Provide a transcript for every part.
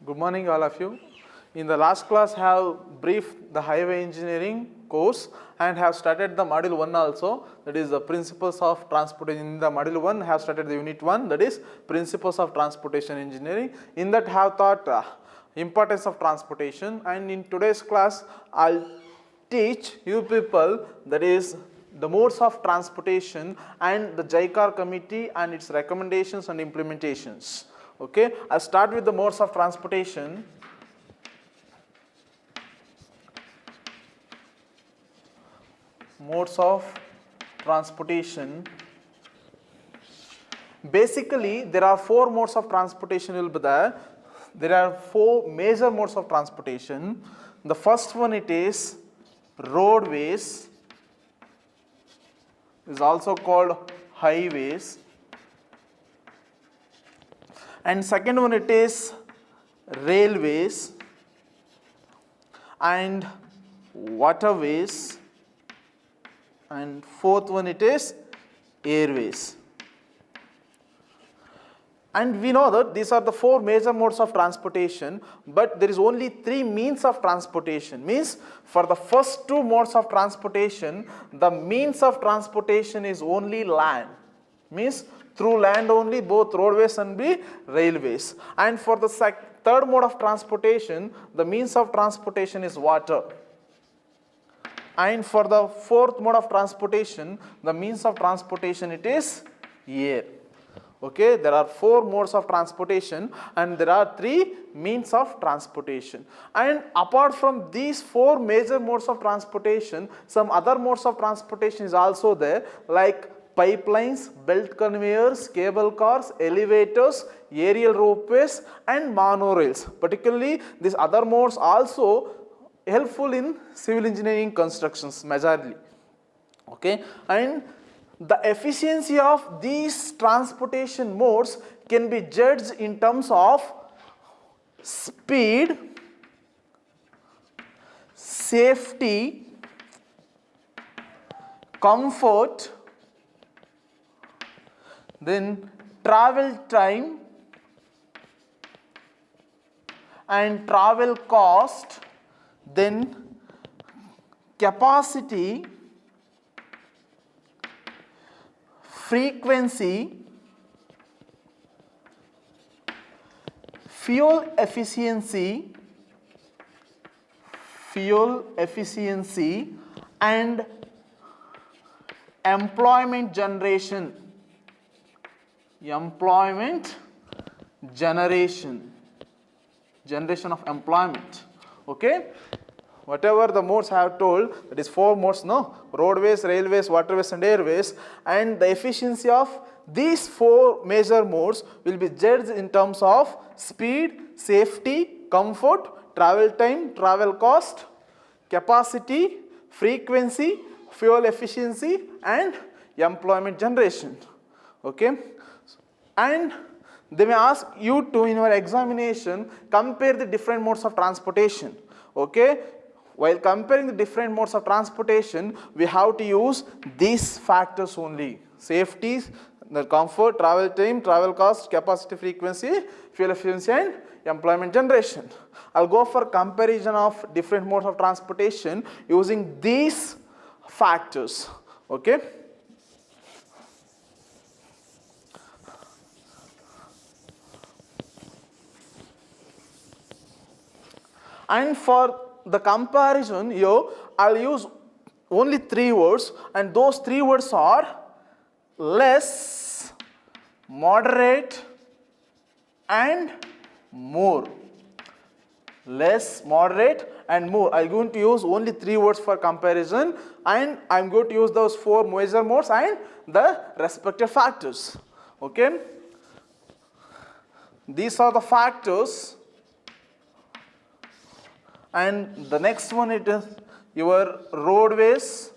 Good morning all of you. In the last class have briefed the highway engineering course and have started the module 1 also, that is the principles of transportation. In the module 1 have started the unit 1, that is principles of transportation engineering. In that have taught importance of transportation, and in today's class I'll teach you people, that is the modes of transportation and the JICAR committee and its recommendations and implementations. Okay, I'll start with the modes of transportation. Modes of transportation. Basically, there are four modes of transportation will be there. There are four major modes of transportation. The first one it is roadways, is also called highways, and second one it is railways and waterways, and fourth one it is airways. And we know that these are the four major modes of transportation, but there is only three means of transportation. Means for the first two modes of transportation, the means of transportation is only land. Means through land only, both roadways and the railways. And for the third mode of transportation, the means of transportation is water. And for the fourth mode of transportation, the means of transportation it is air. Okay, there are four modes of transportation and there are three means of transportation. And apart from these four major modes of transportation, some other modes of transportation is also there, like pipelines, belt conveyors, cable cars, elevators, aerial ropeways and monorails. Particularly these other modes also helpful in civil engineering constructions majorly. Okay, and the efficiency of these transportation modes can be judged in terms of speed, safety, comfort, then travel time and travel cost, then capacity, frequency, fuel efficiency, and employment generation. Generation of employment. Okay, whatever the modes I have told, that is four modes, no? Roadways, railways, waterways and airways, and the efficiency of these four major modes will be judged in terms of speed, safety, comfort, travel time, travel cost, capacity, frequency, fuel efficiency and employment generation. Okay, and they may ask you to, in your examination, compare the different modes of transportation. Okay, while comparing the different modes of transportation, we have to use these factors only: safety, the comfort, travel time, travel cost, capacity, frequency, fuel efficiency and employment generation. I'll go for comparison of different modes of transportation using these factors. Okay, and for the comparison here, I'll use only three words, and those three words are less, moderate and more. Less, moderate and more. I'm going to use only three words for comparison, and I'm going to use those four major modes and the respective factors. Okay, these are the factors. And the next one it is your roadways,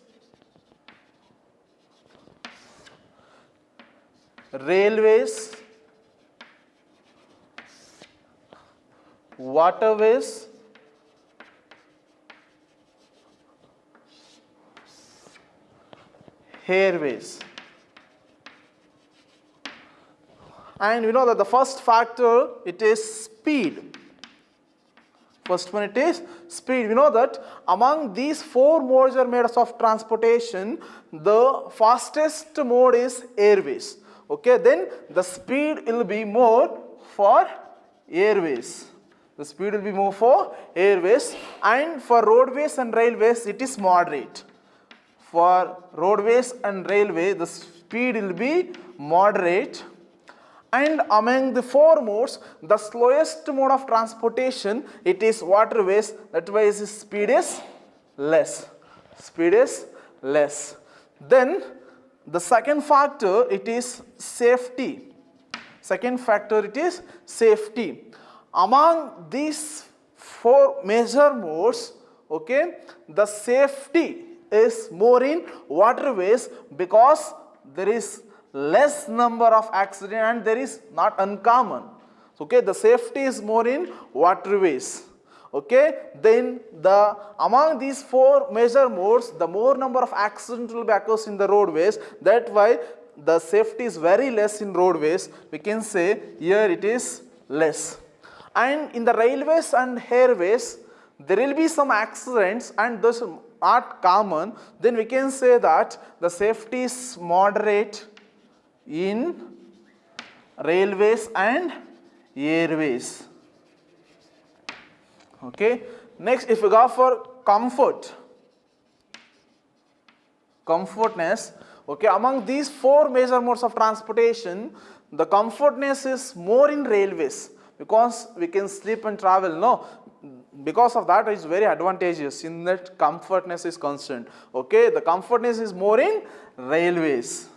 railways, waterways, airways. And we know that the first factor, it is speed. First one it is speed. We know that among these four major modes of transportation, the fastest mode is airways. Okay, then the speed will be more for airways. The speed will be more for airways, and for roadways and railways it is moderate. For roadways and railway the speed will be moderate. And among the four modes, the slowest mode of transportation, it is waterways. That way its speed is less. Speed is less. Then the second factor, it is safety. Second factor, it is safety. Among these four major modes, okay, the safety is more in waterways because there is less number of accident and there is not uncommon. Okay, the safety is more in waterways. Okay, then the among these four major modes, the more number of accidents will be occurs in the roadways. That why the safety is very less in roadways. We can say here it is less. And in the railways and airways, there will be some accidents and those are not common. Then we can say that the safety is moderate in railways and airways. Okay. Next, if we go for comfortness, okay, among these four major modes of transportation, the comfortness is more in railways because we can sleep and travel. No, because of that it is very advantageous in that comfortness is constant. Okay, the comfortness is more in railways.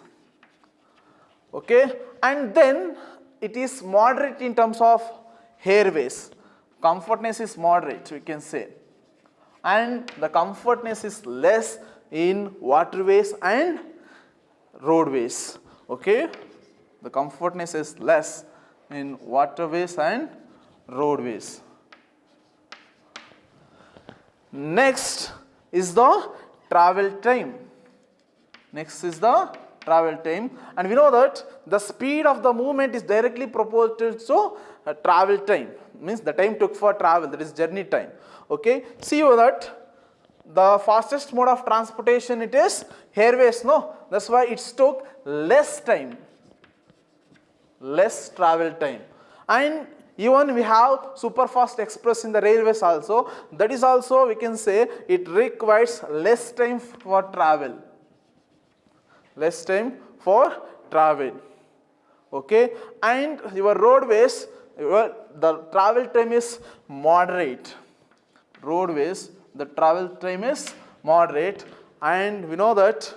Okay, and then it is moderate in terms of airways. Comfortness is moderate, we can say, and the comfortness is less in waterways and roadways. Okay, the comfortness is less in waterways and roadways. Next is the travel time. Next is the travel time, and we know that the speed of the movement is directly proportional to travel time, means the time took for travel, that is journey time. Okay, see you that the fastest mode of transportation it is airways. No, that's why it took less time, less travel time. And even we have super fast express in the railways also, that is also we can say it requires less time for travel. Less time for travel. Okay, and your roadways, the travel time is moderate. Roadways, the travel time is moderate, and we know that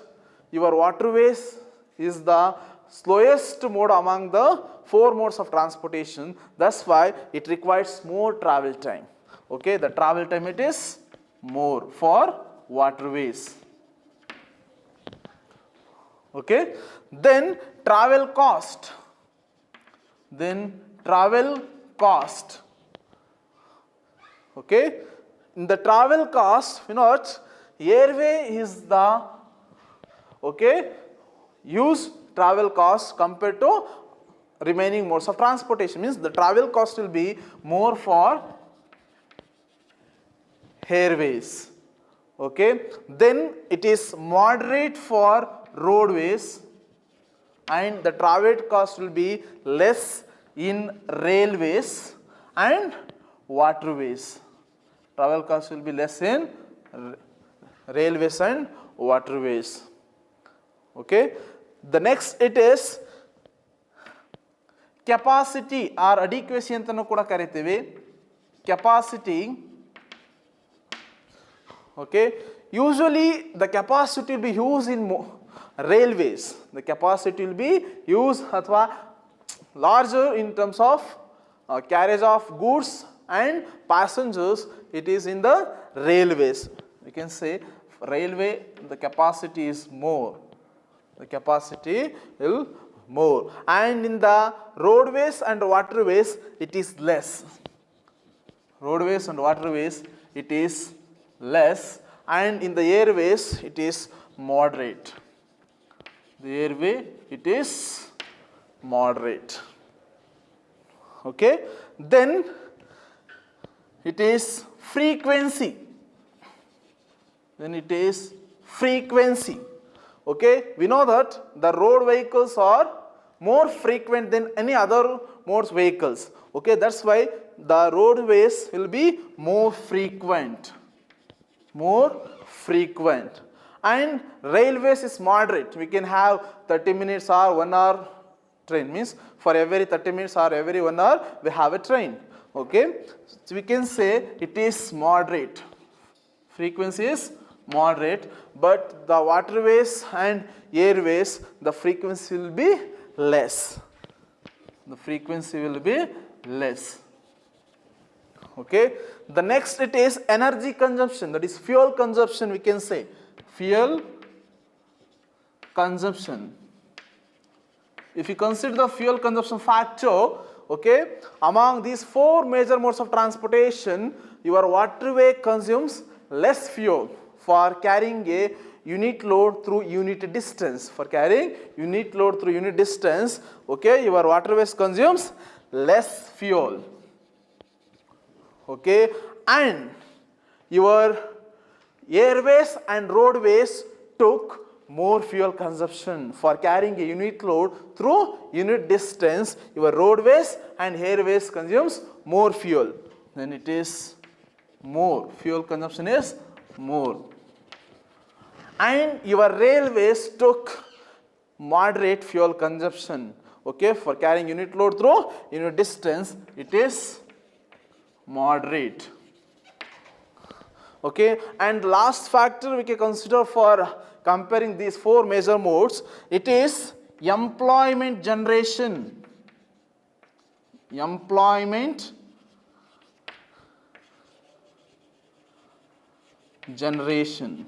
your waterways is the slowest mode among the four modes of transportation. That's why it requires more travel time. Okay, the travel time it is more for waterways. Okay, then travel cost. Then travel cost. Okay, in the travel cost, you know what, airway is the use travel cost compared to remaining modes of transportation, means the travel cost will be more for airways. Okay, then it is moderate for roadways, and the travel cost will be less in railways and waterways. Travel cost will be less in railways and waterways. Okay, the next it is capacity or adequacy antanu kuda kariteve. Capacity, okay, usually the capacity will be used in railways. The capacity will be used athwa larger in terms of carriage of goods and passengers. It is in the railways. We can say railway the capacity is more. The capacity will more, and in the roadways and waterways it is less. Roadways and waterways it is less, and in the airways it is moderate. The airway it is moderate. Okay, then it is frequency. Then it is frequency. Okay, we know that the road vehicles are more frequent than any other modes vehicles. Okay, that's why the roadways will be more frequent. More frequent. And railways is moderate. We can have 30 minutes or 1 hour train, means for every 30 minutes or every 1 hour we have a train. Okay, so we can say it is moderate. Frequency is moderate, but the waterways and airways, the frequency will be less. The frequency will be less. Okay, the next it is energy consumption, that is fuel consumption, we can say fuel consumption. If you consider the fuel consumption factor, okay, among these 4 major modes of transportation, your waterway consumes less fuel for carrying a unit load through unit distance. For carrying unit load through unit distance, okay, your waterways consumes less fuel. Okay, and your airways and roadways took more fuel consumption. For carrying a unit load through unit distance, your roadways and airways consumes more fuel. Then it is more, fuel consumption is more. And your railways took moderate fuel consumption. Okay, for carrying unit load through unit distance, it is moderate. Okay, and last factor we can consider for comparing these 4 major modes, it is employment generation. Employment generation.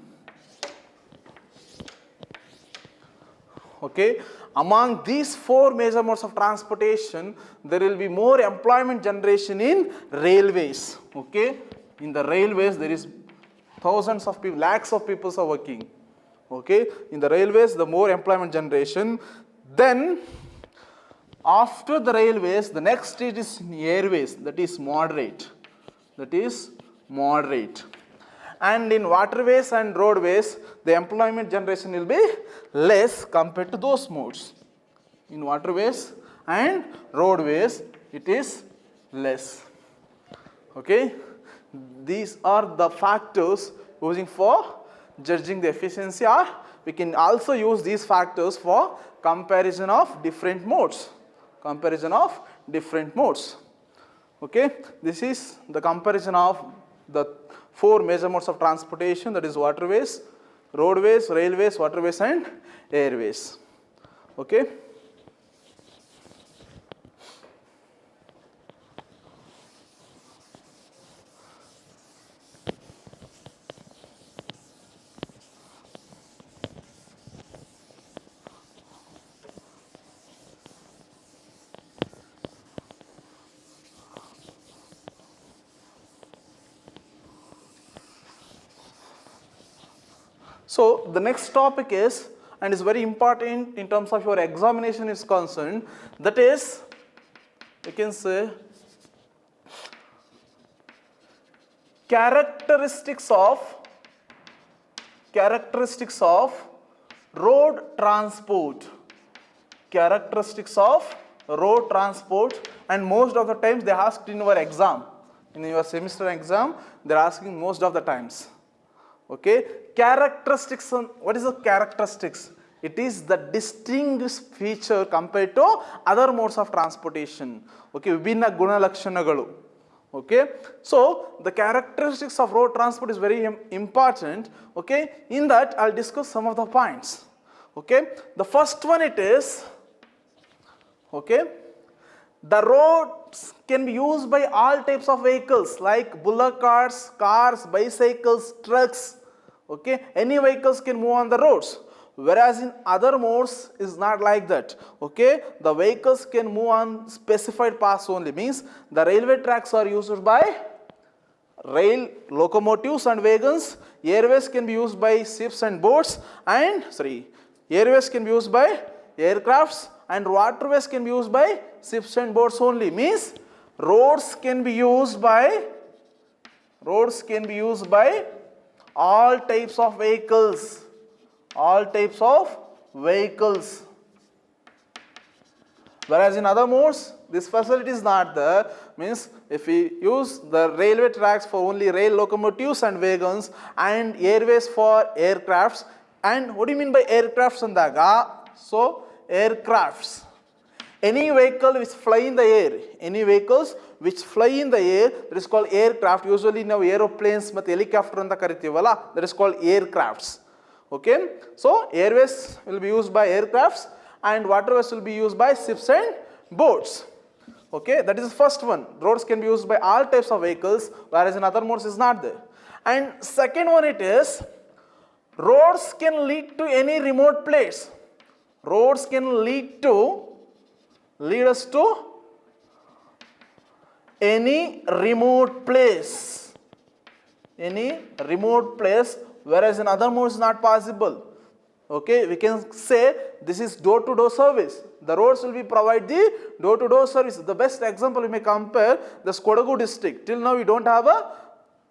Okay, among these 4 major modes of transportation, there will be more employment generation in railways. Okay, in the railways there is thousands of people, lakhs of people are working. Okay, in the railways the more employment generation. Then after the railways, the next stage is airways, that is moderate. That is moderate. And in waterways and roadways, the employment generation will be less compared to those modes. In waterways and roadways, it is less. Okay, these are the factors using for judging the efficiency, or we can also use these factors for comparison of different modes. Comparison of different modes. Okay, this is the comparison of the 4 major modes of transportation, that is waterways, roadways, railways, waterways and airways. Okay. So the next topic is, and is very important in terms of your examination is concerned, that is, you can say, characteristics of road transport. Characteristics of road transport, and most of the times they asked in your exam, in your semester exam, they are asking most of the times. Okay, characteristics. What is the characteristics? It is the distinguished feature compared to other modes of transportation. Okay, vibhinna guna lakshanagalu. Okay, so the characteristics of road transport is very important. Okay, in that I'll discuss some of the points. Okay, the first one it is, okay, the roads can be used by all types of vehicles like bullock carts, cars, bicycles, trucks. Okay, any vehicles can move on the roads. Whereas in other modes is not like that. Okay, the vehicles can move on specified paths only. Means the railway tracks are used by rail locomotives and wagons. Airways can be used by ships and boats, and airways can be used by aircrafts, and waterways can be used by ships and boats only. Means roads can be used by roads can be used by all types of vehicles, all types of vehicles. Whereas in other modes, this facility is not there. Means if we use the railway tracks for only rail locomotives and wagons and airways for aircrafts. And what do you mean by aircrafts andaga? So aircrafts, any vehicle which fly in the air, any vehicles which fly in the air, that is called aircraft. Usually now aeroplanes ಮತ್ತು helicopter ಅಂತ ಕರಿತೀವಲ್ಲ, that is called aircrafts. Okay, so airways will be used by aircrafts and waterways will be used by ships and boats. Okay, that is the first one. Roads can be used by all types of vehicles, whereas in other modes is not there. And second one it is, roads can lead to any remote place. Roads can lead us to any remote place. Any remote place, whereas in other modes not possible. Okay, we can say this is door-to-door service. The roads will be provide the door-to-door service. The best example we may compare the Kodagu district. Till now we don't have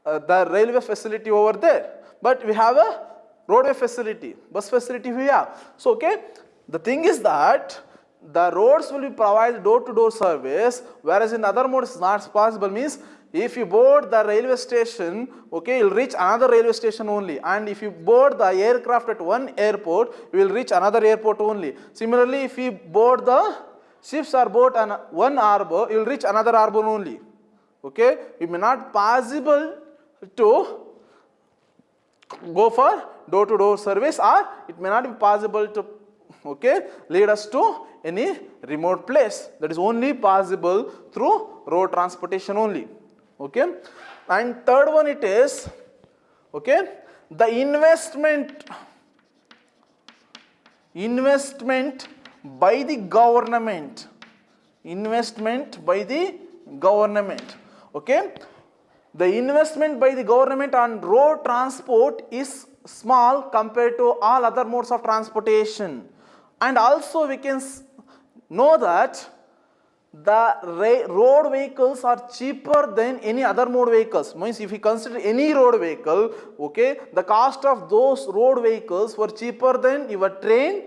the railway facility over there, but we have a roadway facility, bus facility we have. So okay, the thing is that the roads will be provide door-to-door service, whereas in other modes it's not possible. Means if you board the railway station, okay, you'll reach another railway station only. And if you board the aircraft at one airport, you will reach another airport only. Similarly, if you board the ships or boat on one harbor, you will reach another harbor only. Okay, it may not possible to go for door-to-door service, or it may not be possible to, okay, lead us to any remote place. That is only possible through road transportation only. Okay, and third one it is, okay, the investment by the government. Investment by the government. Okay, the investment by the government on road transport is small compared to all other modes of transportation. And also we can know that the road vehicles are cheaper than any other mode vehicles. Means if you consider any road vehicle, okay, the cost of those road vehicles were cheaper than your train,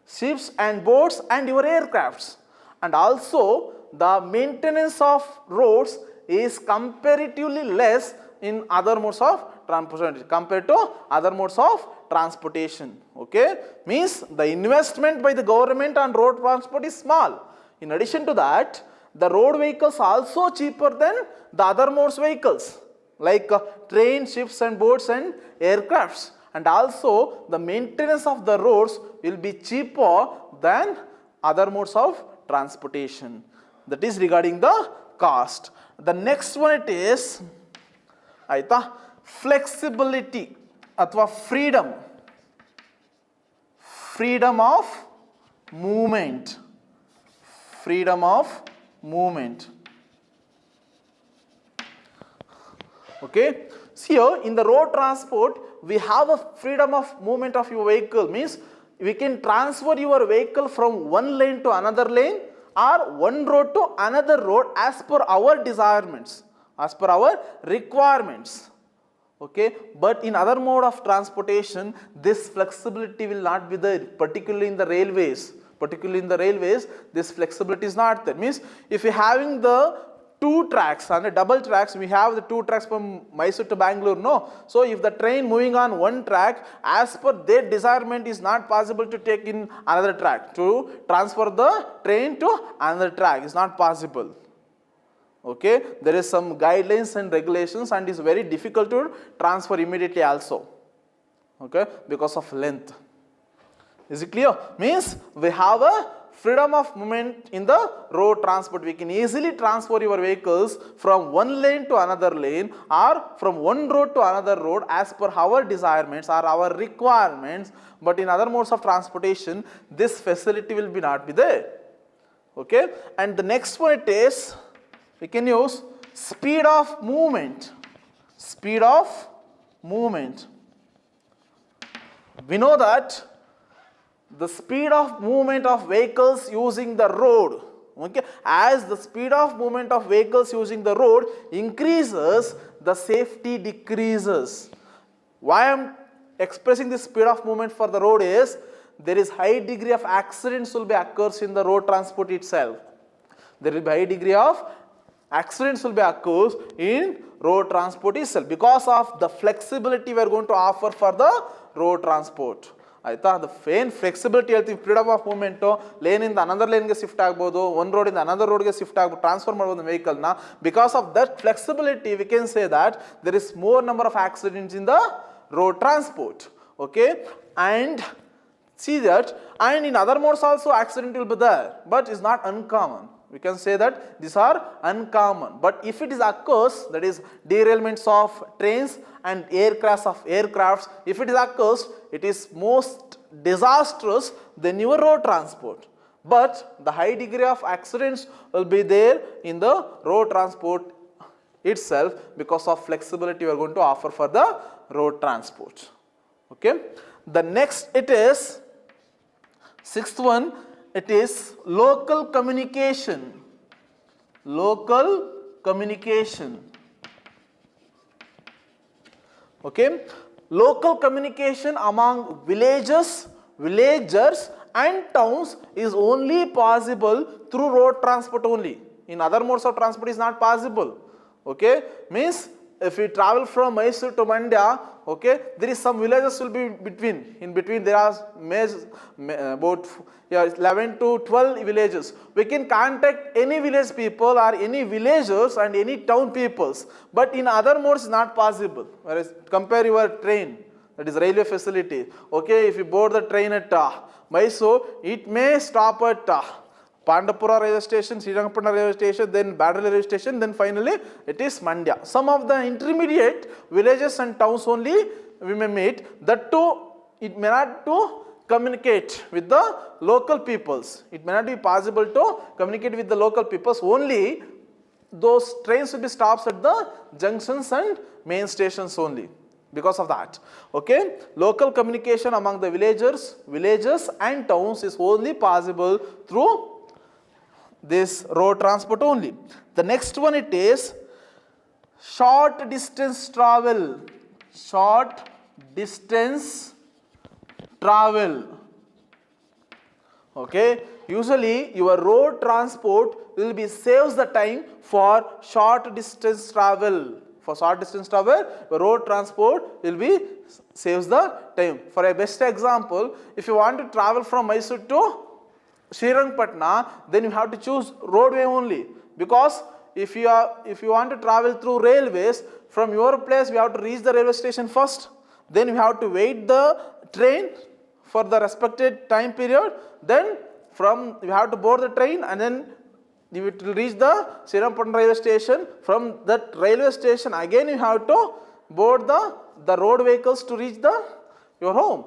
ships and boats and your aircrafts. And also the maintenance of roads is comparatively less in other modes of transportation compared to other modes of transportation. Okay, means the investment by the government on road transport is small. In addition to that, the road vehicles are also cheaper than the other modes vehicles like train, ships and boats and aircrafts. And also the maintenance of the roads will be cheaper than other modes of transportation. That is regarding the cost. The next one it is flexibility athwa freedom of movement. Freedom of movement. Okay, see here in the road transport we have a freedom of movement of your vehicle. Means we can transfer your vehicle from one lane to another lane or one road to another road as per our requirements, as per our requirements. Okay, but in other mode of transportation this flexibility will not be there, particularly in the railways. This flexibility is not there. Means if you are having the two tracks and the double tracks, we have the two tracks from Mysore to Bangalore, no. So if the train moving on one track, as per their desirement is not possible to take in another track. To transfer the train to another track is not possible. Okay, there is some guidelines and regulations and it is very difficult to transfer immediately also. Okay, because of length. Is it clear? Means we have a freedom of movement in the road transport. We can easily transfer your vehicles from one lane to another lane or from one road to another road as per our desirements or our requirements. But in other modes of transportation, this facility will not be there. Okay, and the next one it is, we can use speed of movement. Speed of movement. We know that the speed of movement of vehicles using the road, Okay, as the speed of movement of vehicles using the road increases, the safety decreases. Why I am expressing the speed of movement for the road is there is high degree of accidents will be occurs in the road transport itself. There will be high degree of accidents will be occurs in road transport itself because of the flexibility we are going to offer for the road transport. ಆಯ್ತಾ, ಅದು ಏನು flexibility ಹೇಳ್ತೀವಿ, freedom of movement, ಲೇನಿಂದ another ಲೇನ್ಗೆ shift ಆಗ್ಬೋದು, ಒಂದು ರೋಡಿಂದ another ರೋಡ್ಗೆ ಶಿಫ್ಟ್ ಆಗ್ಬೋದು, ಟ್ರಾನ್ಸ್ಫರ್ ಮಾಡ್ಬೋದು ವೆಹಿಕಲ್ನ. Because of that flexibility we can say that there is more number of accidents in the road transport. Okay, and see that, and in other modes also accident will be there, but it's not uncommon. We can say that these are uncommon, but if it is occurs, that is derailments of trains and aircrafts, if it is occurs, it is most disastrous than your road transport. But the high degree of accidents will be there in the road transport itself because of flexibility we are going to offer for the road transport. Okay, the next it is sixth one, it is local communication. Local communication. Okay, local communication among villagers and towns is only possible through road transport only. In other modes of transport is not possible. Okay, means if we travel from Mysore to Mandya, okay, there is some villages will be between. In between there are about 11 to 12 villages. We can contact any village people or any villagers and any town peoples. But in other modes not possible. Whereas compare your train, that is railway facility. Okay, if you board the train at Mysore, it may stop at Pandapura railway station, Srirangapatna railway station, then Badal railway station, then finally it is Mandya. Some of the intermediate villages and towns only we may meet. That too, it may not to communicate with the local peoples. It may not be possible to communicate with the local peoples. Only those trains will be stops at the junctions and main stations only. Because of that, okay, local communication among the villages and towns is only possible through this road transport only. The next one it is short distance travel. Short distance travel. Okay, usually your road transport will be saves the time for short distance travel. For short distance travel, your road transport will be saves the time. For a best example, if you want to travel from Mysore to Srirangapatna, then you have to choose roadway only, because if you want to travel through railways, from your place we have to reach the railway station first, then you have to wait the train for the respected time period, then from you have to board the train and then you will reach the Srirangapatna railway station. From that railway station again you have to board the road vehicles to reach your home.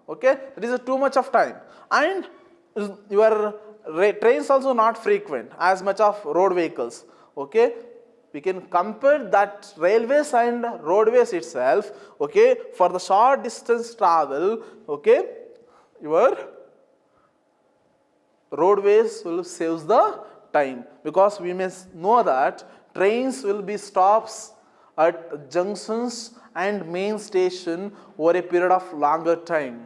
Okay, it is too much of time, and your trains also not frequent as much of road vehicles. Okay, we can compare that railways and roadways itself. Okay, for the short distance travel, okay, your roadways will save the time, because we must know that trains will be stops at junctions and main station over a period of longer time.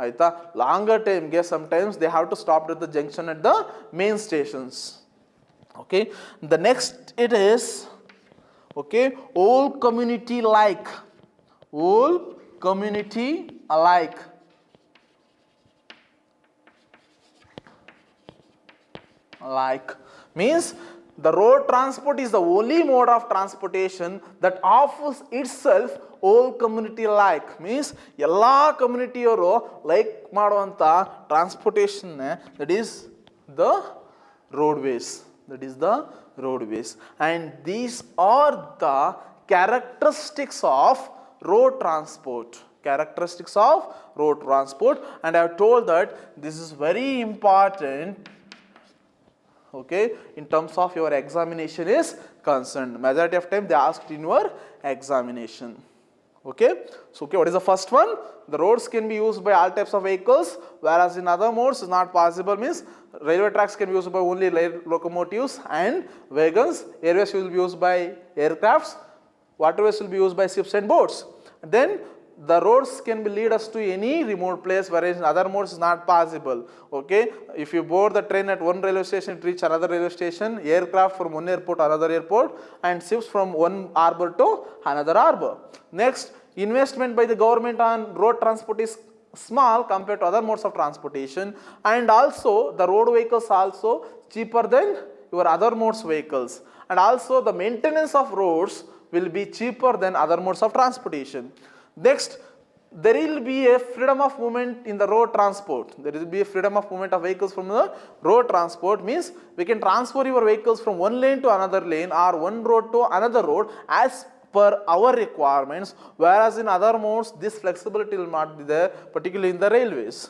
ಆಯ್ತಾ, longer ಟೈಮ್ಗೆ sometimes they have to stop at the junction at the main stations. Okay, the next it is, okay, whole community alike. Whole community alike. Like means the road transport is the only mode of transportation that offers itself whole community alike. Means ಎಲ್ಲಾ ಕಮ್ಯುನಿಟಿಯವರು like ಮಾಡುವಂತ transportation that is the roadways. That is the roadways, and these are the characteristics of road transport. Characteristics of road transport, and I have told that this is very important. Okay, in terms of your examination is concerned, majority of time they asked in your examination. Okay, so what is the first one? The roads can be used by all types of vehicles, whereas in other modes is not possible, means railway tracks can be used by only locomotives and wagons, airways will be used by aircrafts, waterways will be used by ships and boats. Then the roads can be lead us to any remote place, whereas in other modes is not possible. Okay, if you board the train at one railway station to reach another railway station, aircraft from one airport to another airport, and ships from one harbour to another harbour. Next, investment by the government on road transport is small compared to other modes of transportation, and also the road vehicles also cheaper than your other modes vehicles, and also the maintenance of roads will be cheaper than other modes of transportation. Next, there will be a freedom of movement in the road transport. There will be a freedom of movement of vehicles from the road transport, means we can transfer your vehicles from one lane to another lane or one road to another road as per our requirements, whereas in other modes this flexibility will not be there, particularly in the railways.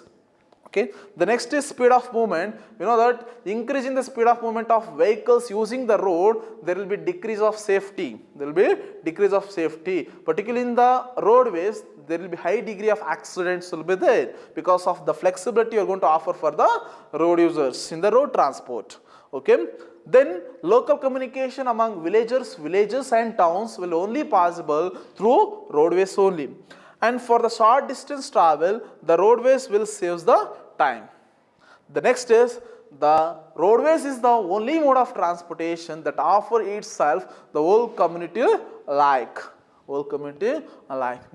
Okay. The next is speed of movement. You know that increasing the speed of movement of vehicles using the road, there will be decrease of safety. There will be decrease of safety. Particularly in the roadways, there will be high degree of accidents will be there because of the flexibility you are going to offer for the road users in the road transport. Okay. Then local communication among villages and towns will only possible through roadways only. And for the short distance travel, the roadways will save the time. The next is the roadways is the only mode of transportation that offer itself the whole community alike.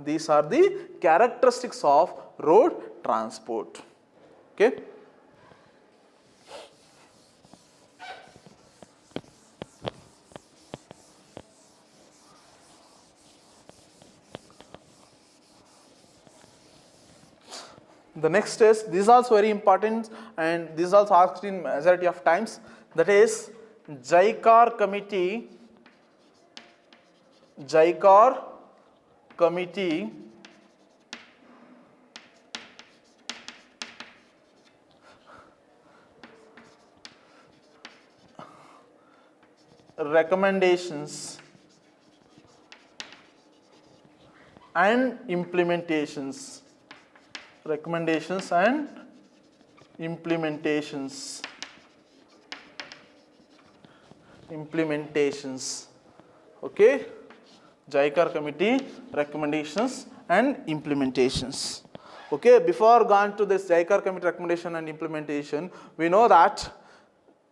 These are the characteristics of road transport. Okay. The next is, this is also very important and this is also asked in majority of times, that is JICAR committee recommendations and implementations. Okay, JICAR committee recommendations and implementations. Okay, before going to this JICAR committee recommendation and implementation, we know that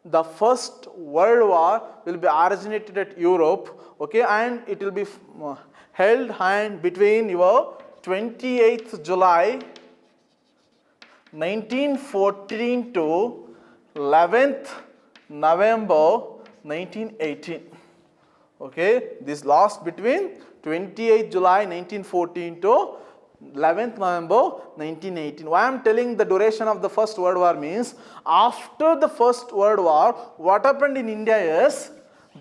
the First World War will be originated at Europe. Okay, and it will be held between your 28th July 1914 to 11th November 1918. Okay, this last between 28th July 1914 to 11th November 1918. Why I am telling the duration of the First World War means, after the First World War, what happened in India is,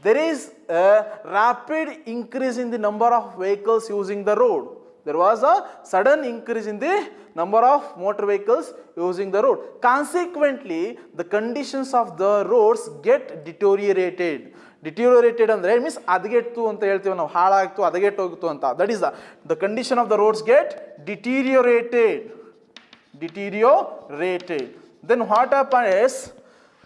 there is a rapid increase in the number of vehicles using the road. There was a sudden increase in the number of motor vehicles using the road. Consequently, the conditions of the roads get deteriorated. Deteriorated andre means adgettu anta helteve ನಾವು, ಹಾಳಾಗ್ತು, ಅದಗೆಟ್ಟು ಹೋಗ್ತು ಅಂತ. That is the condition of the roads get deteriorated. Then what happened is,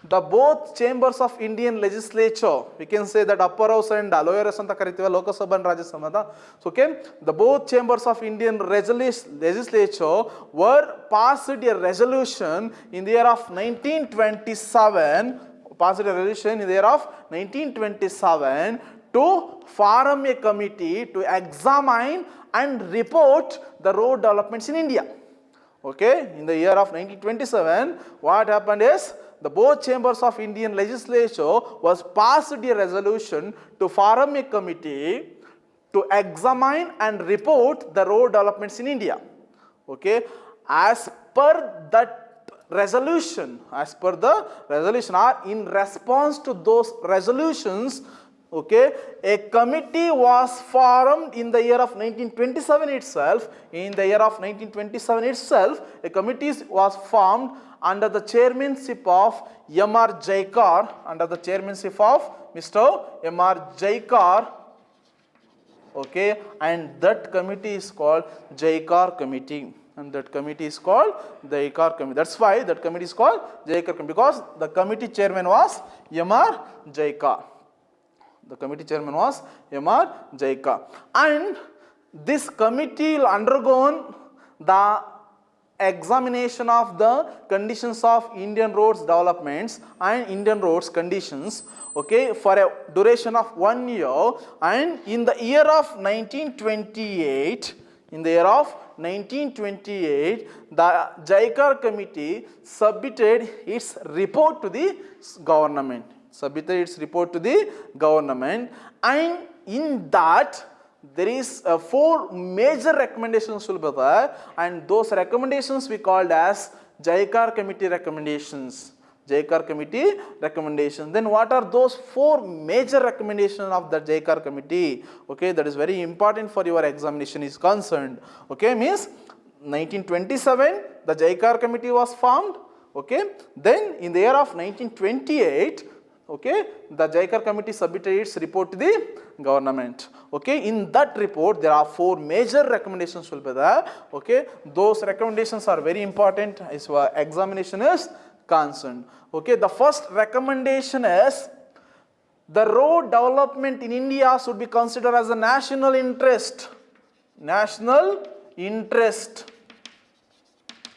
the both chambers of Indian legislature, we can say that upper house and lower house anta karitive, Lok Sabha and Rajya Sabha. So okay, the both chambers of Indian legislature were passed a resolution in the year of 1927, to form a committee to examine and report the road developments in India. Okay, in the year of 1927, what happened is, the both chambers of Indian legislature was passed a resolution to form a committee to examine and report the road developments in India. Okay, as per the resolution or in response to those resolutions, okay, a committee was formed in the year of 1927 itself. In the year of 1927 itself, a committee was formed under the chairmanship of M.R. JICAR, under the chairmanship of Mr. M.R. JICAR. Okay, and that committee is called JICAR committee. And that committee is called the JICAR committee. That's why that committee is called JICAR committee, because the committee chairman was M.R. JICAR. The committee chairman was M.R. JICAR. And this committee will undergo the examination of the conditions of Indian roads developments and Indian roads conditions, okay, for a duration of 1 year. And in the year of 1928, the JICAR committee submitted its report to the government. And in that there is 4 major recommendations will be there, and those recommendations we called as JICAR committee recommendations. JICAR committee recommendations. Then what are those 4 major recommendations of the JICAR committee? Okay, that is very important for your examination is concerned. Okay, means 1927 the JICAR committee was formed. Okay, then in the year of 1928, okay, the JICAR committee submitted its report to the government. Okay, in that report there are 4 major recommendations will be there. Okay, those recommendations are very important as your examination is concerned. Okay, the first recommendation is the road development in India should be considered as a national interest. National interest.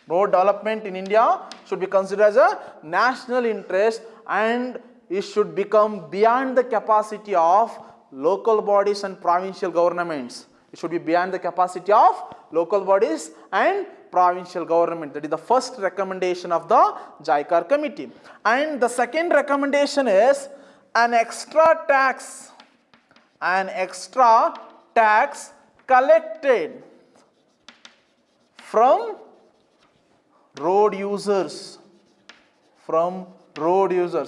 Road development in India should be considered as a national interest, and it should become beyond the capacity of local bodies and provincial governments. It should be beyond the capacity of local bodies and provincial government. That is the first recommendation of the JICAR committee. And the second recommendation is an extra tax collected from road users.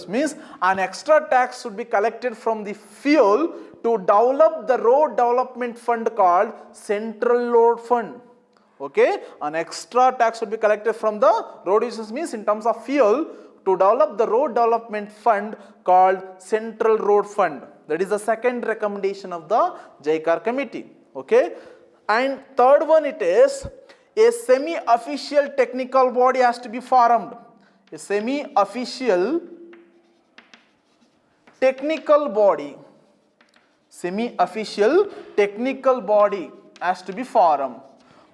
Means an extra tax should be collected from the fuel to develop the road development fund called Central Road Fund. Okay, an extra tax should be collected from the road users, means in terms of fuel, to develop the road development fund called Central Road Fund. That is the second recommendation of the JICAR committee. Okay, and third one, it is a semi-official technical body has to be formed. A semi-official technical body has to be formed.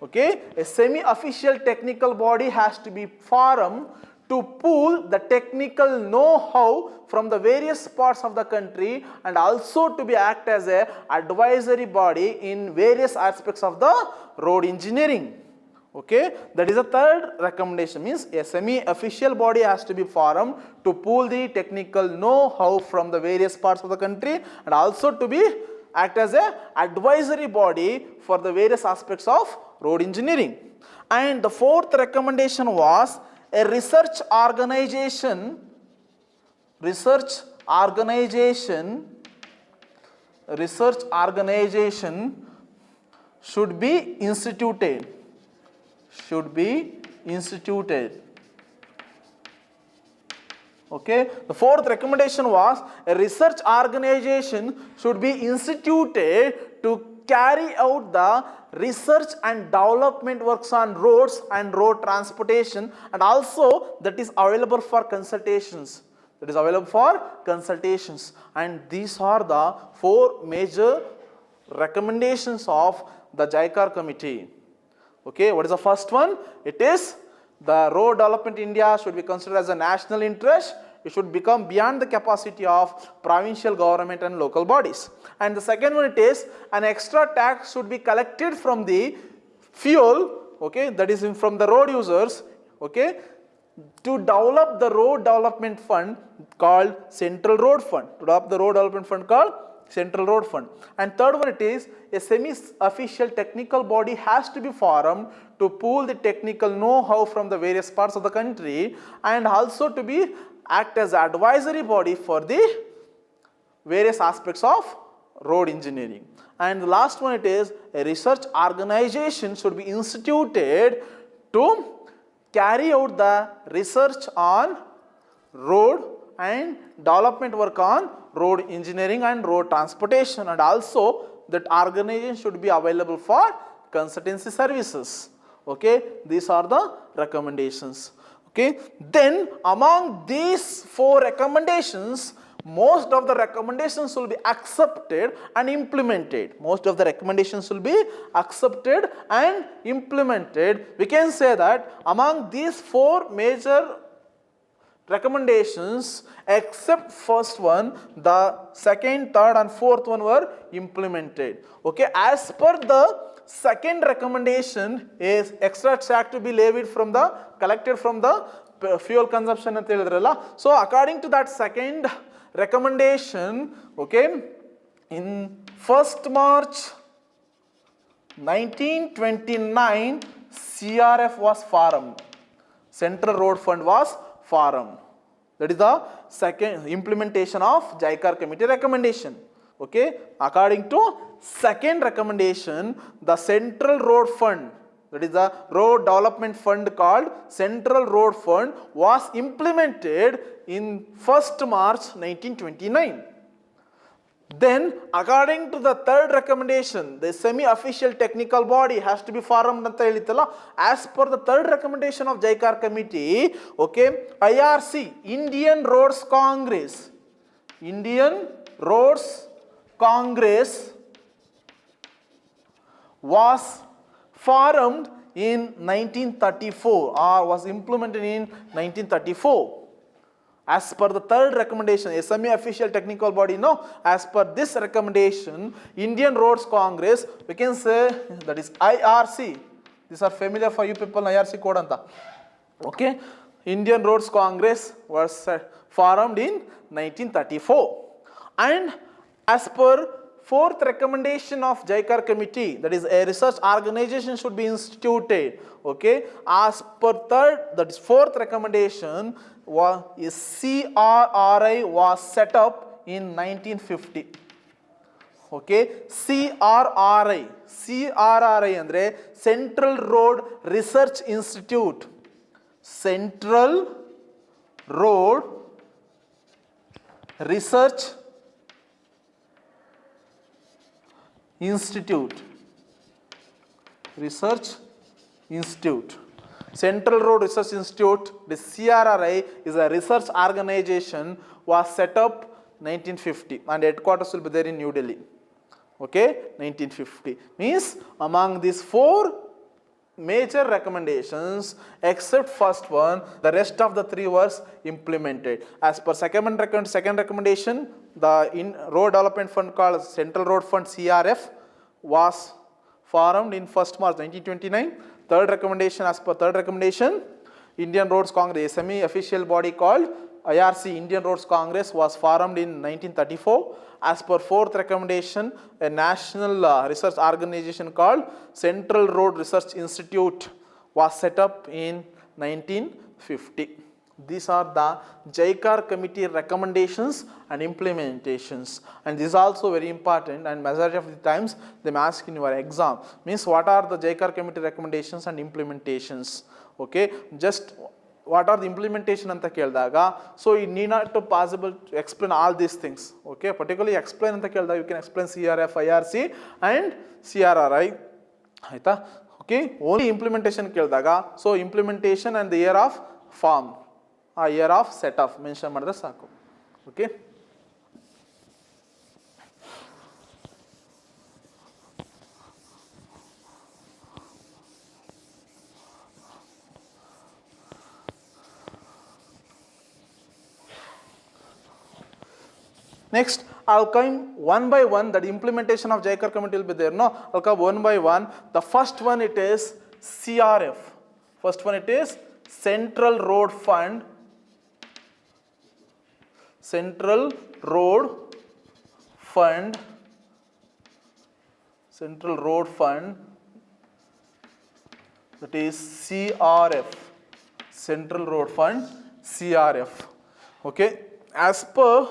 Okay, a semi-official technical body has to be formed to pool the technical know-how from the various parts of the country, and also to be act as a advisory body in various aspects of the road engineering. Okay, that is the third recommendation, means a semi-official body has to be formed to pool the technical know-how from the various parts of the country, and also to be act as a advisory body for the various aspects of road engineering. And the fourth recommendation was a research organization should be instituted. Okay, the fourth recommendation was a research organization should be instituted to carry out the research and development works on roads and road transportation, and also that is available for consultations. And these are the 4 major recommendations of the JICAR committee. Okay, what is the first one? It is the road development in India should be considered as a national interest. It should become beyond the capacity of provincial government and local bodies. And the second one, it is an extra tax should be collected from the fuel, okay, that is from the road users, okay, to develop the road development fund called Central Road Fund. And third one, it is a semi-official technical body has to be formed to pool the technical know-how from the various parts of the country, and also to be act as advisory body for the various aspects of road engineering. And the last one, it is a research organization should be instituted to carry out the research on road and development work on road engineering and road transportation, and also that organization should be available for consultancy services. Okay, these are the recommendations. Okay, then among these 4 recommendations, most of the recommendations will be accepted and implemented. Most of the recommendations will be accepted and implemented. We can say that among these 4 major recommendations, except first one, the second, third and fourth one were implemented. Okay, as per the second recommendation is extra tax to be levied from the collected from the fuel consumption anta helidralla. So according to that second recommendation, okay, in 1st March 1929 CRF was formed. Central Road Fund was formed. That is the second implementation of JICAR committee recommendation. Okay, according to second recommendation, the Central Road Fund, that is the road development fund called Central Road Fund, was implemented in 1st March 1929. Then according to the third recommendation, the semi-official technical body has to be formed anta helitalla. As per the third recommendation of JICAR committee, okay, IRC, Indian Roads Congress, Indian Roads Congress was formed in 1934 or was implemented in 1934. As per the third recommendation, a semi-official technical body, no, as per this recommendation, Indian Roads Congress, we can say that is IRC. These are familiar for you people, IRC code anta. Okay, Indian Roads Congress was formed in 1934. And as per fourth recommendation of JICAR committee, that is a research organization should be instituted. Okay, as per third, that is fourth recommendation, is CRRI was set up in 1950. Okay, CRRI andre Central Road Research Institute. Central Road Research Institute. Central Road Research Institute, the CRRI, is a research organization, was set up 1950 and headquarters will be there in New Delhi. Okay, 1950 means among these 4 major recommendations, except first one, the rest of the 3 was implemented. As per second recommendation, the road development fund called Central Road Fund CRF was formed in 1st March 1929. Third recommendation, as per third recommendation, Indian Roads Congress, a semi-official body called IRC, Indian Roads Congress, was formed in 1934. As per fourth recommendation, a national research organization called Central Road Research Institute was set up in 1950. These are the JICAR committee recommendations and implementations, and this is also very important, and majority of the times they may ask in your exam, means what are the JICAR committee recommendations and implementations. Okay, just what are the implementation anta keldaga, so you need not to possible to explain all these things. Okay, particularly explain anta keldaga you can explain CRF, IRC and CRRI. Aita, okay, only implementation keldaga, so implementation and the year of form, a year of set off mention madre saku. Okay. Next, I'll come one by one, that implementation of JICAR committee will be there. No, I'll come one by one. The first one, it is CRF. First one, it is Central Road Fund. Central Road Fund. Central Road Fund. That is CRF. Central Road Fund, CRF. Okay, as per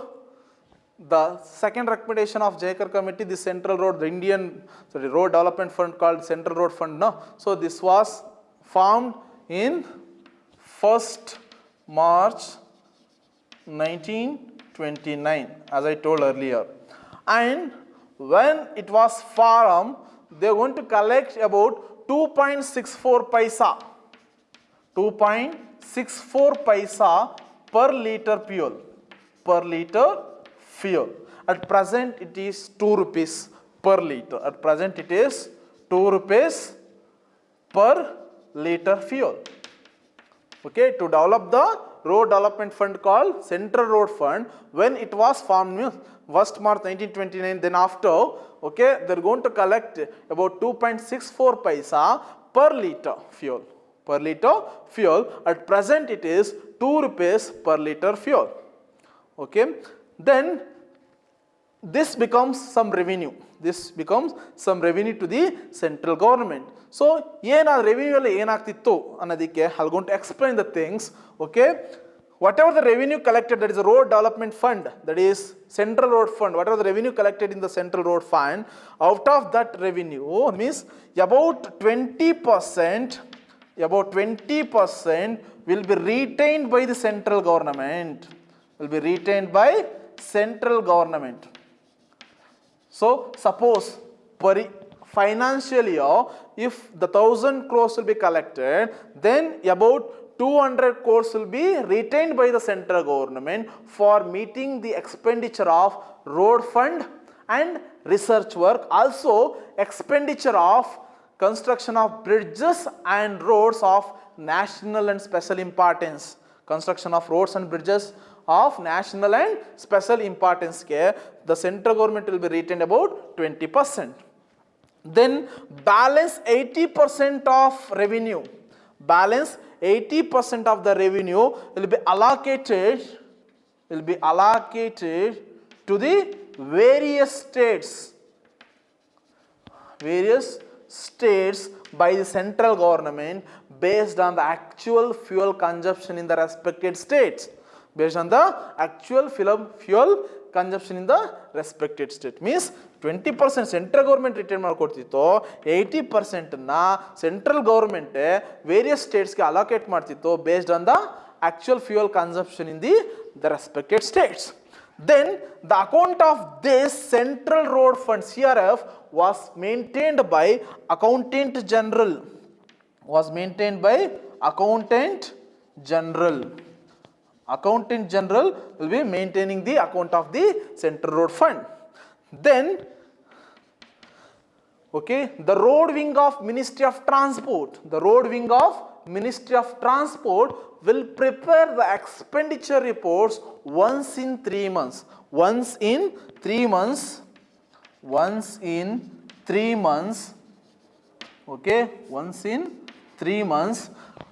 the second recommendation of JICAR committee, the Central Road, the Road Development Fund called Central Road Fund. No, so this was formed in 1st March 1929, as I told earlier. And when it was formed, they are going to collect about 2.64 paisa. 2.64 paisa per liter fuel. Per liter fuel. At present it is 2 rupees per liter. At present it is 2 rupees per liter fuel. Okay, to develop the road development fund called Central Road Fund, when it was formed 1st March 1929, then after, okay, they are going to collect about 2.64 paisa per liter fuel. Per liter fuel. At present it is 2 rupees per liter fuel. Okay, then this becomes some revenue. This becomes some revenue to the central government. So, revenue I'm going to explain the things. Okay, whatever the revenue collected, that is the road development fund, that is central road fund, whatever the revenue collected in the central road fund, out of that revenue means about 20%, will be retained by the central government. Will be retained by central government. So, suppose per financial year, if the 1000 crores will be collected, then about 200 crores will be retained by the central government for meeting the expenditure of road fund and research work. Also, expenditure of construction of bridges and roads of national and special importance. Construction of roads and bridges of national and special importance care, the central government will be retained about 20%. Then balance 80% of revenue. Balance 80% of the revenue will be allocated to the various states. Various states by the central government based on the actual fuel consumption in the respected states. Based on the actual fuel consumption in the respected state. Means 20% central government retain ಮಾಡ್ಕೊಡ್ತಿತ್ತು, 80% central government various states ಗೆ allocate ಮಾಡ್ತಿತ್ತು based on the actual fuel consumption in the respected states. Then the account of this central road fund CRF was maintained by Accountant General. Accountant General will be maintaining the account of the Central Road Fund. Then, okay, the road wing of Ministry of Transport. The road wing of Ministry of Transport will prepare the expenditure reports once in 3 months. Once in 3 months. Okay, once in 3 months.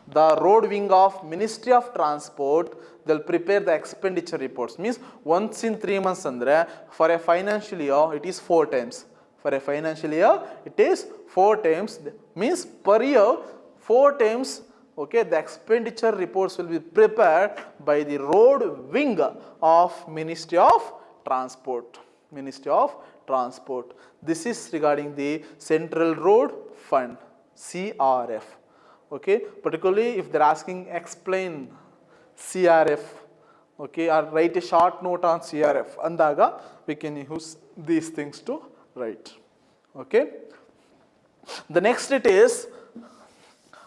The road wing of Ministry of Transport, they'll prepare the expenditure reports. Means once in 3 months andre, for a financial year it is 4 times. For a financial year it is 4 times. Means per year 4 times. Okay, the expenditure reports will be prepared by the road wing of Ministry of Transport. Ministry of Transport. This is regarding the Central Road Fund, CRF. Okay, particularly if they're asking explain CRF, okay, or write a short note on CRF, andaga we can use these things to write. Okay, the next it is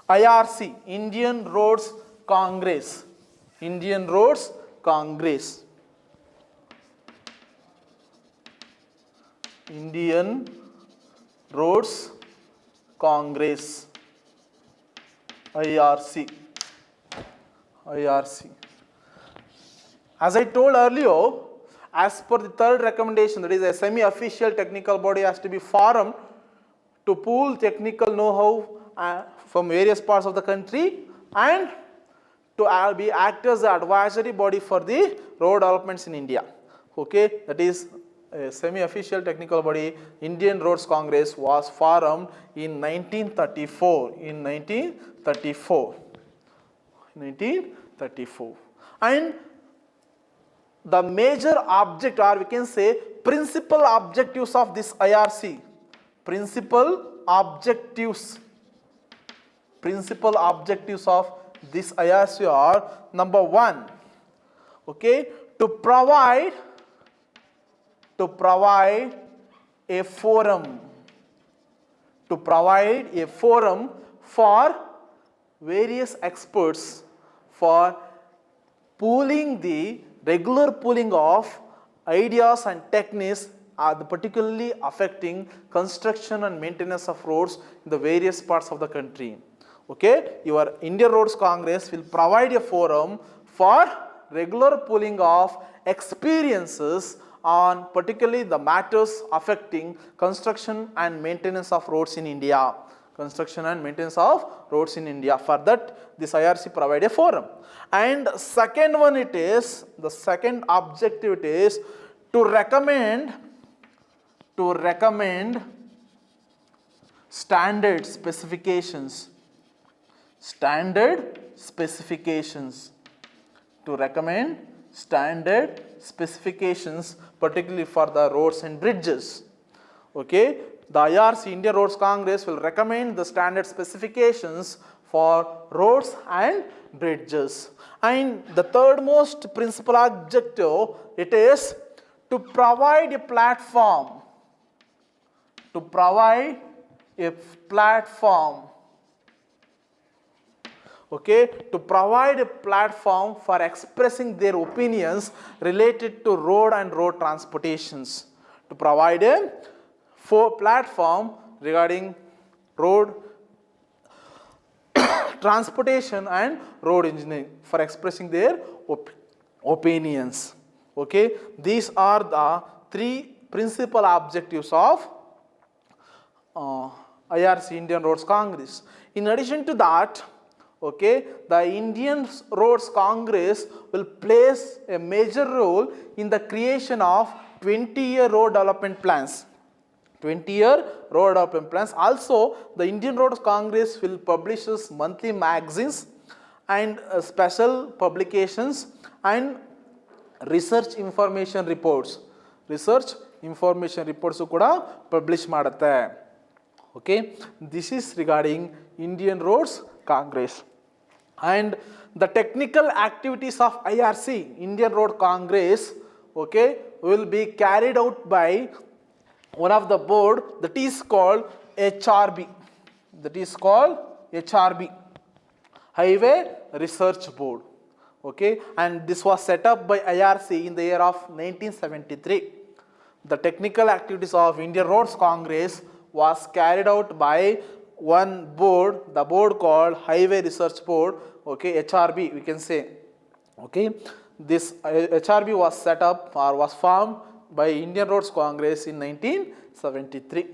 IRC, Indian Roads Congress. Indian Roads Congress. Indian Roads Congress. IRC. As I told earlier, as per the third recommendation, that is a semi-official technical body has to be formed to pool technical know-how from various parts of the country and to be act as the advisory body for the road developments in India. Okay, that is a semi-official technical body. Indian Roads Congress was formed in 1934. In 1934. And the major object, or we can say principal objectives of this IRC. Principal objectives of this IRC are: number 1, okay, to provide a forum, to provide a forum for various experts for pooling the regular pooling of ideas and techniques particularly affecting construction and maintenance of roads in the various parts of the country. Okay, your Indian Roads Congress will provide a forum for regular pooling of experiences on particularly the matters affecting construction and maintenance of roads in India. Construction and maintenance of roads in India. For that, this IRC provide a forum. And second one, it is the second objective, it is to recommend standard specifications, to recommend standard specifications particularly for the roads and bridges. Okay, the IRC, Indian Roads Congress, will recommend the standard specifications for roads and bridges. And the third most principal objective, it is to provide a platform, okay, to provide a platform for expressing their opinions related to road and road transportations, to provide a platform regarding road transportation and road engineering for expressing their opinions. Okay, these are the three principal objectives of IRC, Indian Roads Congress. In addition to that, okay, the Indian Roads Congress will place a major role in the creation of 20-year road development plans. 20-year road development plans. Also, the Indian Roads Congress will publish monthly magazines and special publications and research information reports. Research information reports kuda publish madutte. Okay, this is regarding Indian Roads Congress. And the technical activities of IRC, Indian Road Congress, okay, will be carried out by one of the board that is called HRB. That is called HRB, Highway Research Board. Okay, and this was set up by IRC in the year of 1973. The technical activities of Indian Roads Congress was carried out by one board, the board called Highway Research Board, okay, HRB we can say. Okay, this HRB was set up or was formed by Indian Roads Congress in 1973.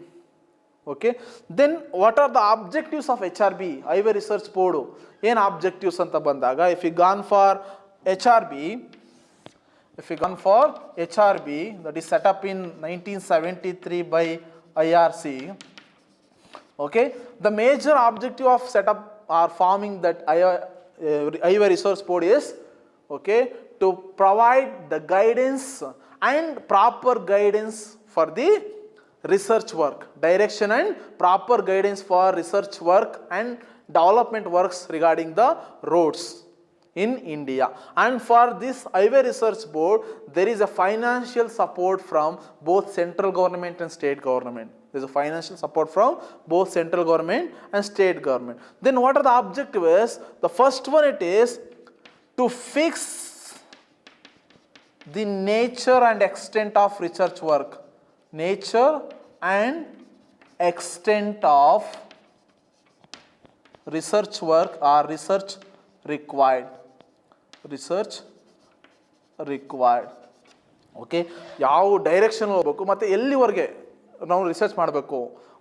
Okay, then what are the objectives of HRB, Highway Research Board? ಏನು objectives ಅಂತ ಬಂದಾಗ, if you gone for HRB that is set up in 1973 by IRC, okay, the major objective of set up or forming that Highway Research Board is, okay, to provide the guidance and proper guidance for the research work, direction and proper guidance for research work and development works regarding the roads in India. And for this Highway Research Board, there is a financial support from both central government and state government. There is a financial support from both central government and state government. Then what are the objectives? The first one, it is to fix the nature and extent of research work. Nature and extent of research work or research required. Okay, ಯಾವ direction ಹೋಗಬೇಕು ಮತ್ತು ಎಲ್ಲಿವರೆಗೆ ನಾವು research ಮಾಡಬೇಕು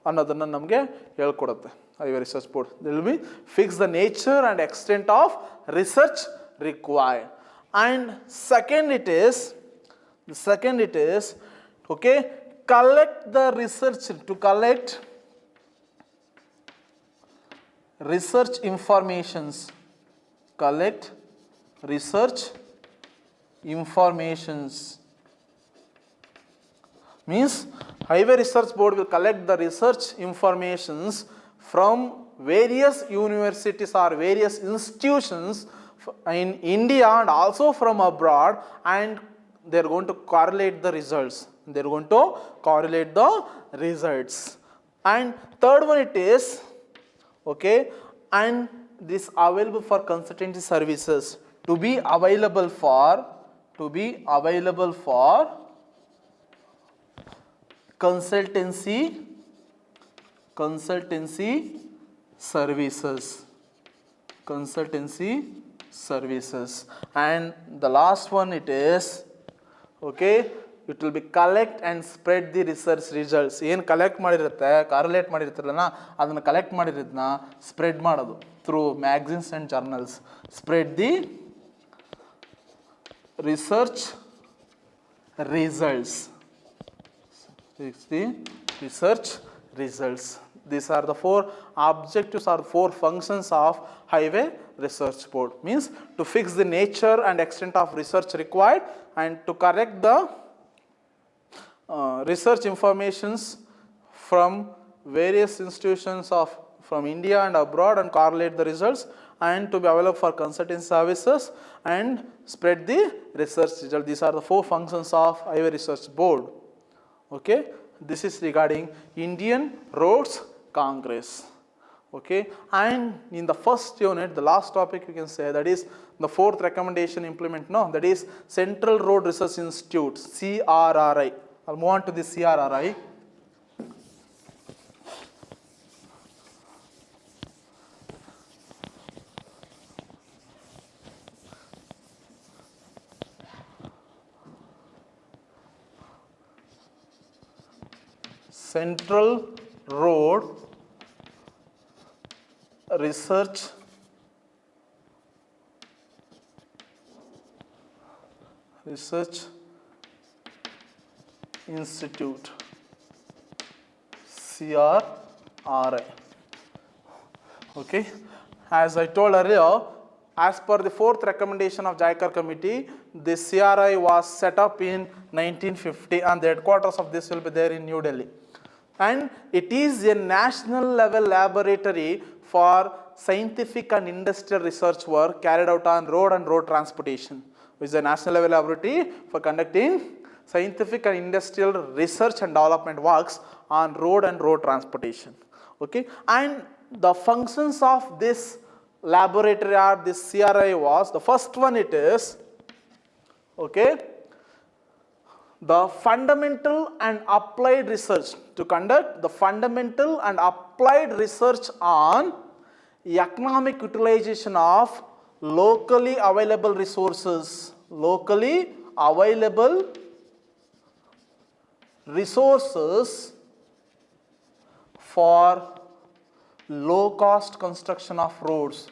ಅನ್ನೋದನ್ನು ನಮಗೆ ಹೇಳ್ಕೊಡುತ್ತೆ Highway Research Board. They will be fix the nature and extent of research required. And second it is okay, collect the research, to collect research informations. Collect research informations means Highway Research Board will collect the research informations from various universities or various institutions in India and also from abroad, and they are going to correlate the results. They're going to correlate the results. And third one it is, okay, and this available for consultancy services to be available for consultancy services. And the last one it is, okay, it will be collect and spread the research results. ಏನು collect ಮಾಡಿರುತ್ತೆ, ಕಾರ್ಲೇಟ್ ಮಾಡಿರ್ತಾರಲ್ಲ, ಅದನ್ನು collect ಮಾಡಿರೋದನ್ನ spread ಮಾಡೋದು through magazines and journals. Spread the research results. These are the four objectives or four functions of Highway Research Board. Means to fix the nature and extent of research required and to correct the research informations from various institutions from India and abroad and correlate the results, and to be available for consultancy services and spread the research result. These are the four functions of Highway Research Board. Okay, this is regarding Indian Roads Congress. Okay, and in the first unit, the last topic you can say, that is the fourth recommendation implement, no, that is Central Road Research Institute, CRRI. I'll move on to the CRRI. Central Road Research Institute, CRRI. Okay, as I told earlier, as per the fourth recommendation of JICAR committee, the CRI was set up in 1950 and the headquarters of this will be there in New Delhi. And it is a national level laboratory for scientific and industrial research work carried out on road and road transportation. It is a national level laboratory for conducting scientific and industrial research and development works on road and road transportation. Okay, and the functions of this laboratory or this CRI was, the first one it is, okay, the fundamental and applied research, to conduct the fundamental and applied research on economic utilization of locally available resources, for low cost construction of roads.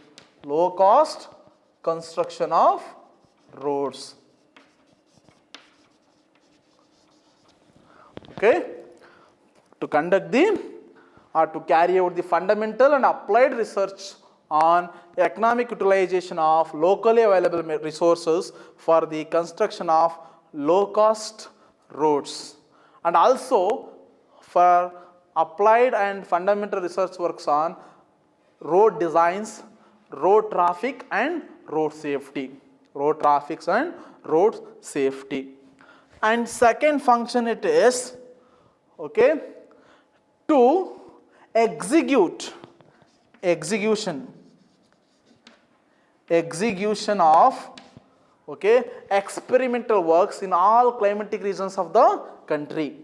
Okay, to conduct the or to carry out the fundamental and applied research on economic utilization of locally available resources for the construction of low cost roads, and also for applied and fundamental research works on road designs, road traffic and road safety. And second function it is, okay, to execution of, okay, experimental works in all climatic regions of the country,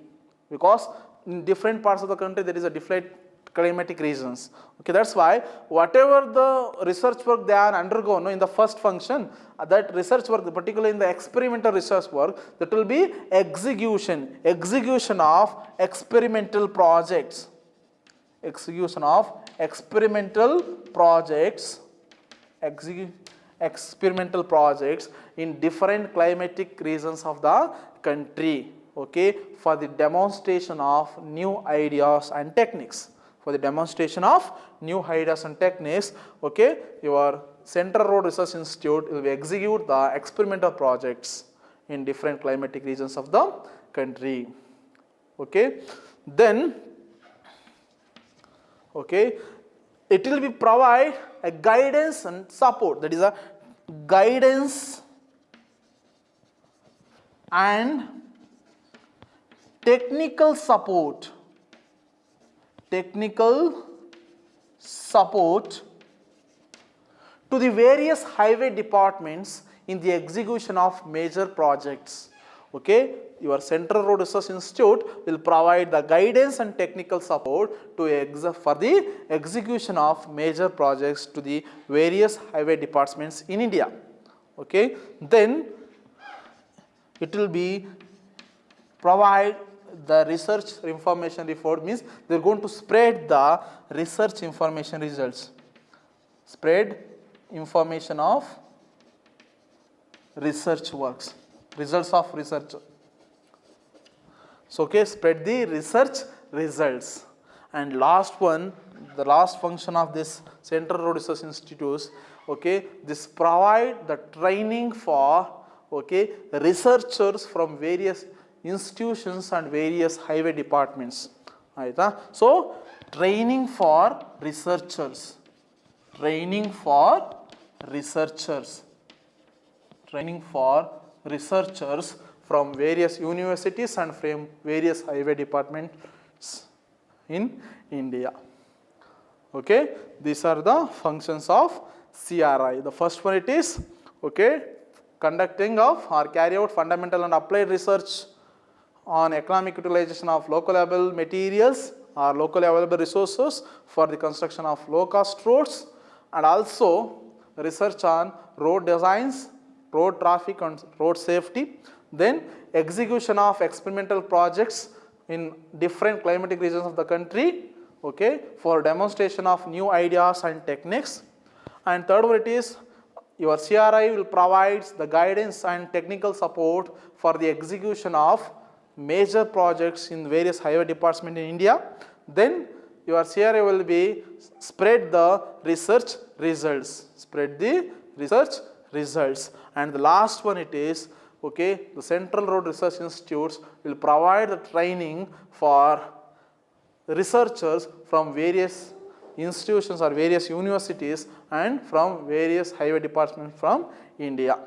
because in different parts of the country there is a different climatic regions. Okay, that's why whatever the research work they are undergone in the first function, that research work, particularly in the experimental research work, that will be execution of experimental projects, experimental projects in different climatic regions of the country, okay, for the demonstration of new ideas and techniques. Okay, your Central Road Research Institute will execute the experimental projects in different climatic regions of the country. Okay, then, okay, it will be provide a guidance and support, that is a guidance and technical support to the various highway departments in the execution of major projects. Okay, your Central Road Research Institute will provide the guidance and technical support for the execution of major projects to the various highway departments in India. Okay, then it will be provide the research information report, means they are going to spread the research information results, spread information of research works, results of research. So, okay, spread the research results. And last one, the last function of this Central Road Research Institutes, okay, this provide the training for, okay, researchers from various institutions and various highway departments. So, training for researchers, training for researchers from various universities and from various highway departments in India. Okay, these are the functions of CRI. The first one, it is, okay, conducting of or carry out fundamental and applied research on economic utilization of local available materials or locally available resources for the construction of low cost roads, and also research on road designs, road traffic and road safety. Then execution of experimental projects in different climatic regions of the country, okay, for demonstration of new ideas and techniques. And third one, it is your CRI will provide the guidance and technical support for the execution of major projects in various highway departments in India. Then your CRI will be spread the research results, and the last one, it is, okay, the Central Road Research Institutes will provide the training for researchers from various institutions or various universities and from various highway departments from India.